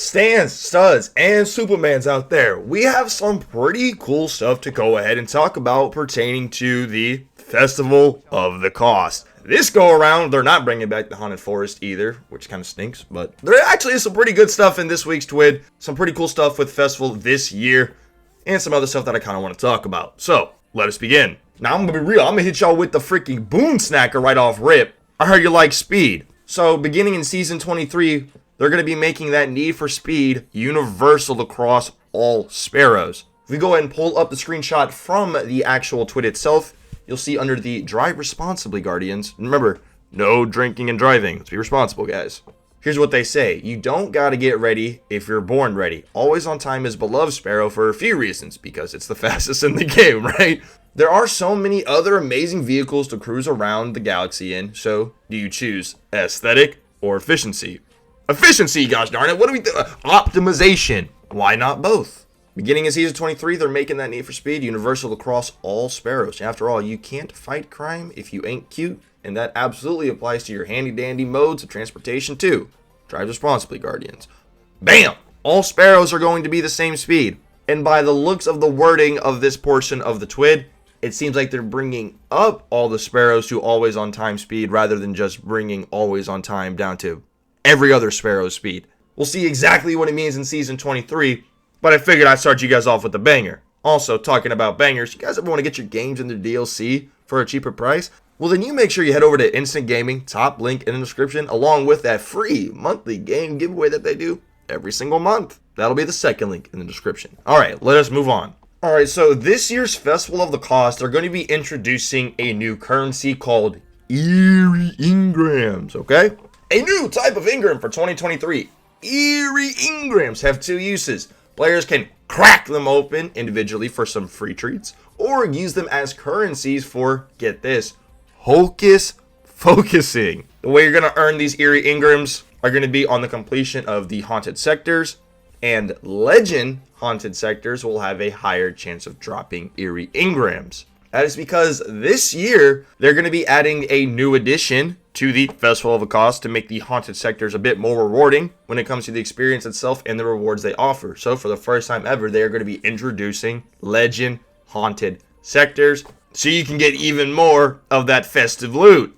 Stans, studs, and Supermans out there, we have some pretty cool stuff to go ahead and talk about pertaining to the Festival of the Cost. This go around, they're not bringing back the Haunted Forest either, which kind of stinks, but there actually is some pretty good stuff in this week's TWID, some pretty cool stuff with Festival this year, and some other stuff that I kind of want to talk about. So, let us begin. Now, I'm going to be real, I'm going to hit y'all with the freaking boom snacker right off rip. I heard you like speed. So, beginning in Season 23, they're going to be making that need for speed universal across all Sparrows. If we go ahead and pull up the screenshot from the actual TWID itself, you'll see under the Drive Responsibly Guardians. Remember, no drinking and driving. Let's be responsible, guys. Here's what they say. You don't got to get ready if you're born ready. Always on time is beloved Sparrow for a few reasons, because it's the fastest in the game, right? There are so many other amazing vehicles to cruise around the galaxy in, so do you choose aesthetic or efficiency? Efficiency, gosh darn it, what do we do? Optimization. Why not both? Beginning in Season 23, they're making that need for speed universal across all Sparrows. After all, you can't fight crime if you ain't cute, and that absolutely applies to your handy-dandy modes of transportation too. Drive responsibly, Guardians. Bam! All Sparrows are going to be the same speed. And by the looks of the wording of this portion of the TWID, it seems like they're bringing up all the Sparrows to always on time speed rather than just bringing always on time down to every other Sparrow speed. We'll see exactly what it means in Season 23, but I figured I'd start you guys off with a banger. Also, talking about bangers, you guys ever want to get your games into DLC for a cheaper price? Well, then you make sure you head over to Instant Gaming, top link in the description, along with that free monthly game giveaway that they do every single month. That'll be the second link in the description. Alright, let us move on. Alright, so this year's Festival of the Cost, they're going to be introducing a new currency called Eerie Engrams, okay? A new type of Ingram for 2023. Eerie Engrams have two uses. Players can crack them open individually for some free treats, or use them as currencies for, get this, hocus focusing. The way you're going to earn these Eerie Engrams are going to be on the completion of the Haunted Sectors, and Legend Haunted Sectors will have a higher chance of dropping Eerie Engrams. That is because this year, they're going to be adding a new addition to the Festival of the Cost to make the Haunted Sectors a bit more rewarding when it comes to the experience itself and the rewards they offer. So for the first time ever, they are going to be introducing Legend Haunted Sectors so you can get even more of that festive loot.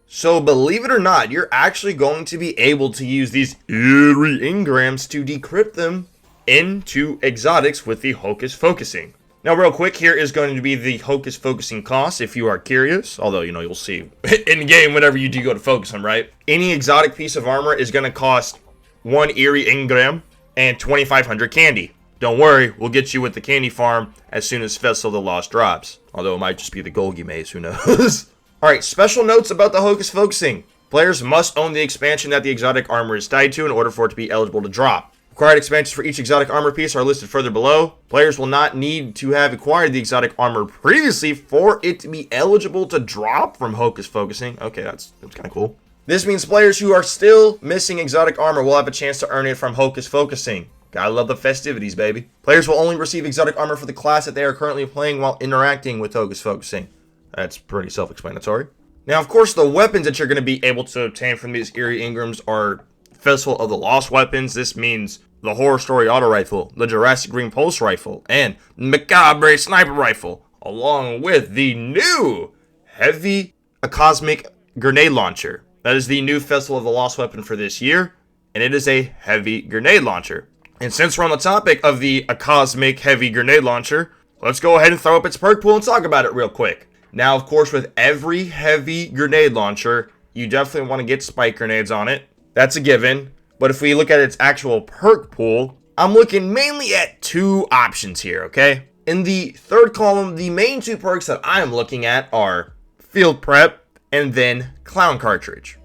So believe it or not, you're actually going to be able to use these Eerie Engrams to decrypt them into exotics with the Hocus Focusing. Now, real quick, here is going to be the Hocus Focusing cost, if you are curious. Although, you'll see in-game whenever you do go to focus them, right? Any exotic piece of armor is going to cost 1 Eerie Engram and 2,500 candy. Don't worry, we'll get you with the candy farm as soon as Festival of the Lost drops. Although, it might just be the Golgi maze, who knows? Alright, special notes about the Hocus Focusing. Players must own the expansion that the exotic armor is tied to in order for it to be eligible to drop. Required expansions for each exotic armor piece are listed further below. Players will not need to have acquired the exotic armor previously for it to be eligible to drop from Hocus Focusing. Okay, that's kind of cool. This means players who are still missing exotic armor will have a chance to earn it from Hocus Focusing. Gotta love the festivities, baby. Players will only receive exotic armor for the class that they are currently playing while interacting with Hocus Focusing. That's pretty self-explanatory. Now, of course, the weapons that you're going to be able to obtain from these Eerie Engrams are Festival of the Lost weapons. This means the Horror Story Auto Rifle, the Jurassic Green Pulse Rifle, and Macabre Sniper Rifle, along with the new Heavy Cosmic Grenade Launcher. That is the new Festival of the Lost weapon for this year, and it is a Heavy Grenade Launcher. And since we're on the topic of the Cosmic Heavy Grenade Launcher, let's go ahead and throw up its perk pool and talk about it real quick. Now, of course, with every Heavy Grenade Launcher, you definitely want to get spike grenades on it. That's a given. But if we look at its actual perk pool, I'm looking mainly at two options here, okay? In the third column, the main two perks that I am looking at are Field Prep and then Clown Cartridge,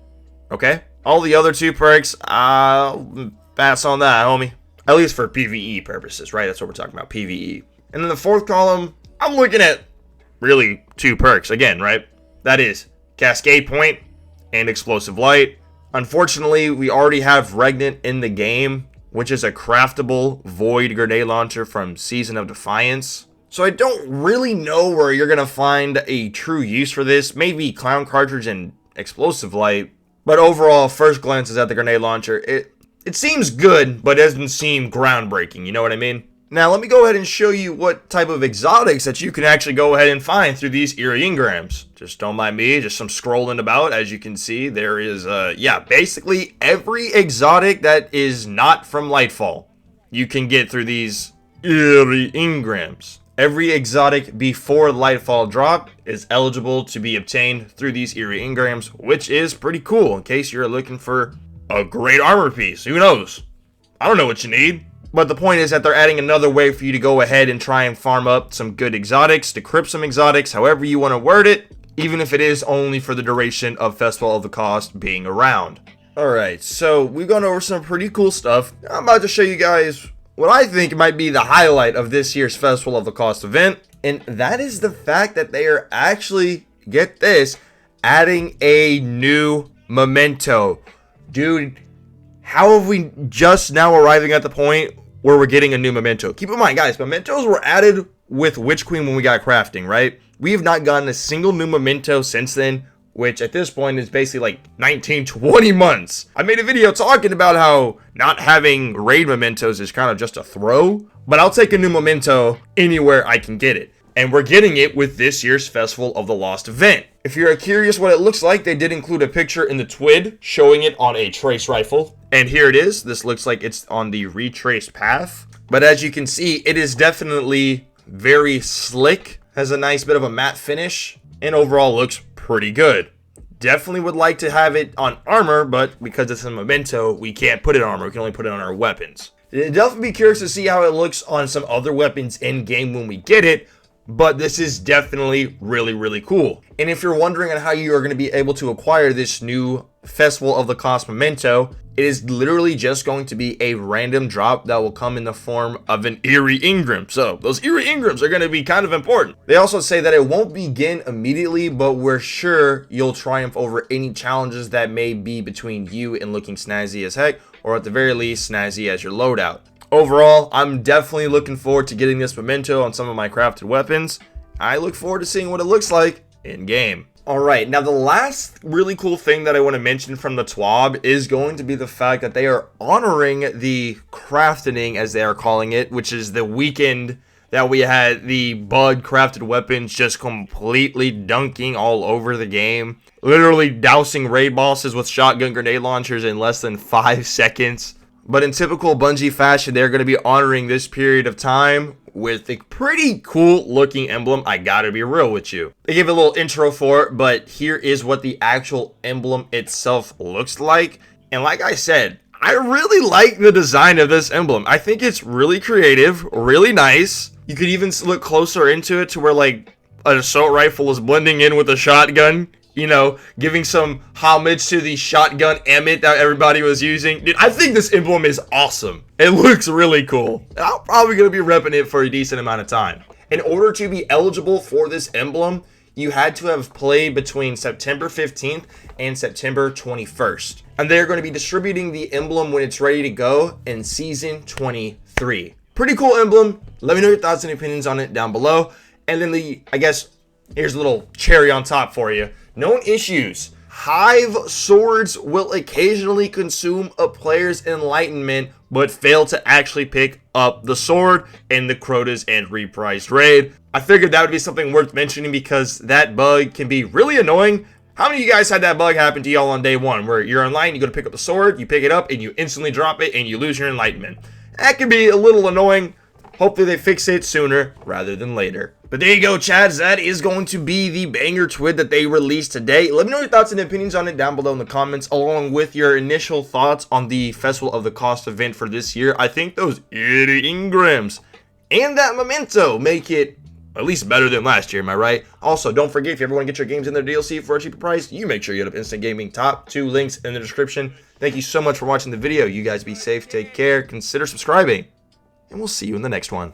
okay? All the other two perks, I'll pass on that, homie. At least for PvE purposes, right? That's what we're talking about, PvE. And in the fourth column, I'm looking at really two perks again, right? That is Cascade Point and Explosive Light. Unfortunately, we already have Regnant in the game, which is a craftable Void Grenade Launcher from Season of Defiance. So I don't really know where you're going to find a true use for this. Maybe Clown Cartridge and Explosive Light. But overall, first glances at the grenade launcher, it seems good, but it doesn't seem groundbreaking, you know what I mean? Now, let me go ahead and show you what type of exotics that you can actually go ahead and find through these eerie engrams. Just don't mind me, just some scrolling about. As you can see, there is, basically every exotic that is not from Lightfall you can get through these eerie engrams. Every exotic before Lightfall drop is eligible to be obtained through these eerie engrams, which is pretty cool in case you're looking for a great armor piece. Who knows? I don't know what you need. But the point is that they're adding another way for you to go ahead and try and farm up some good exotics, decrypt some exotics, however you want to word it, even if it is only for the duration of Festival of the Cost being around. Alright, so we've gone over some pretty cool stuff. I'm about to show you guys what I think might be the highlight of this year's Festival of the Cost event, and that is the fact that they are actually, get this, adding a new memento. Dude, how have we just now arriving at the point where we're getting a new memento? Keep in mind, guys, mementos were added with Witch Queen when we got crafting, right? We have not gotten a single new memento since then, which at this point is basically like 19, 20 months. I made a video talking about how not having raid mementos is kind of just a throw, but I'll take a new memento anywhere I can get it. And we're getting it with this year's Festival of the Lost event. If you're curious what it looks like, they did include a picture in the TWID showing it on a trace rifle. And here it is. This looks like it's on the retraced path. But as you can see, it is definitely very slick. Has a nice bit of a matte finish. And overall looks pretty good. Definitely would like to have it on armor, but because it's a memento, we can't put it on armor. We can only put it on our weapons. Definitely be curious to see how it looks on some other weapons in game when we get it. But this is definitely really, really cool. And if you're wondering on how you are going to be able to acquire this new Festival of the Cost memento, it is literally just going to be a random drop that will come in the form of an eerie engram. So those eerie engrams are going to be kind of important. They also say that it won't begin immediately, but we're sure you'll triumph over any challenges that may be between you and looking snazzy as heck, or at the very least snazzy as your loadout. Overall, I'm definitely looking forward to getting this memento on some of my crafted weapons. I look forward to seeing what it looks like in game. Alright, now the last really cool thing that I want to mention from the TWAB is going to be the fact that they are honoring the crafting, as they are calling it, which is the weekend that we had the bud crafted weapons just completely dunking all over the game. Literally dousing raid bosses with shotgun grenade launchers in less than 5 seconds. But in typical Bungie fashion, they're going to be honoring this period of time with a pretty cool looking emblem. I gotta be real with you. They gave a little intro for it, but here is what the actual emblem itself looks like. And like I said, I really like the design of this emblem. I think it's really creative, really nice. You could even look closer into it to where like an assault rifle is blending in with a shotgun. You know, giving some homage to the shotgun Emmett that everybody was using. Dude, I think this emblem is awesome. It looks really cool. And I'm probably going to be repping it for a decent amount of time. In order to be eligible for this emblem, you had to have played between September 15th and September 21st. And they're going to be distributing the emblem when it's ready to go in Season 23. Pretty cool emblem. Let me know your thoughts and opinions on it down below. And then here's a little cherry on top for you. Known issues. Hive swords will occasionally consume a player's enlightenment, but fail to actually pick up the sword in the Crota's and Reprised raid. I figured that would be something worth mentioning because that bug can be really annoying. How many of you guys had that bug happen to y'all on day one where you're online, you go to pick up the sword, you pick it up, and you instantly drop it, and you lose your enlightenment? That can be a little annoying. Hopefully they fix it sooner rather than later. But there you go, Chads. That is going to be the banger TWID that they released today. Let me know your thoughts and opinions on it down below in the comments, along with your initial thoughts on the Festival of the Cost event for this year. I think those eerie engrams and that memento make it at least better than last year, am I right? Also, don't forget, if you ever want to get your games in their DLC for a cheaper price, you make sure you hit up Instant Gaming. Top 2 links in the description. Thank you so much for watching the video. You guys be safe, take care, consider subscribing, and we'll see you in the next one.